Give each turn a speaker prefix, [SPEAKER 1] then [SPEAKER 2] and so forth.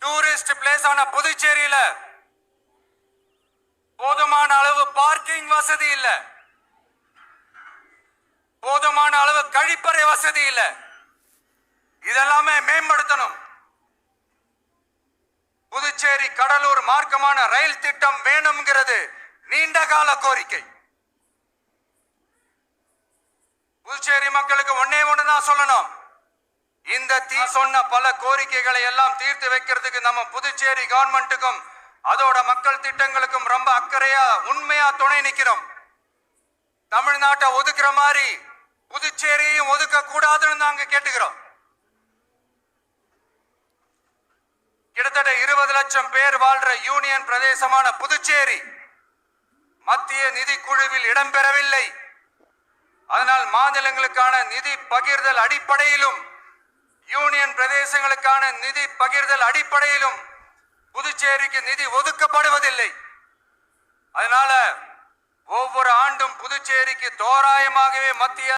[SPEAKER 1] Tourist place ஆன புதுச்சேரியில போதுமான அளவு பார்க்கிங் வசதி இல்ல, போதுமான அளவு கழிப்பறை வசதி இல்ல. இதெல்லாமே மேம்படுத்தணும். புதுச்சேரி கடலூர் மார்க்கமான ரயில் திட்டம் வேணும்ங்கிறது நீண்ட கால கோரிக்கை. புதுச்சேரி மக்களுக்கு ஒன்னே ஒண்ணுதான் சொல்லணும். இந்த சொன்ன பல கோரிக்கைகளை எல்லாம் தீர்த்து வைக்கிறதுக்கு நம்ம புதுச்சேரி கவர்மெண்ட்டுக்கும் அதோட மக்கள் திட்டங்களுக்கும் ரொம்ப அக்கறையா உண்மையா துணை நிக்கிறோம். தமிழ்நாட்டை ஒதுக்குற மாதிரி புதுச்சேரியும் ஒதுக்க கூடாதுன்னு நாங்க கேட்டுக்கிறோம். கிட்டத்தட்ட 20 லட்சம் பேர் வாழ்ற யூனியன் பிரதேசமான புதுச்சேரி மத்திய நிதி குழுவில் இடம்பெறவில்லை. அதனால் மாநிலங்களுக்கான நிதி பகிர்தல் அடிப்படையிலும் யூனியன் பிரதேசங்களுக்கான நிதி பகிர்தல் அடிப்படையிலும் புதுச்சேரிக்கு நிதி ஒதுக்கப்படுவதில்லை. அதனால ஒவ்வொரு ஆண்டும் புதுச்சேரிக்கு தோராயமாகவே மத்திய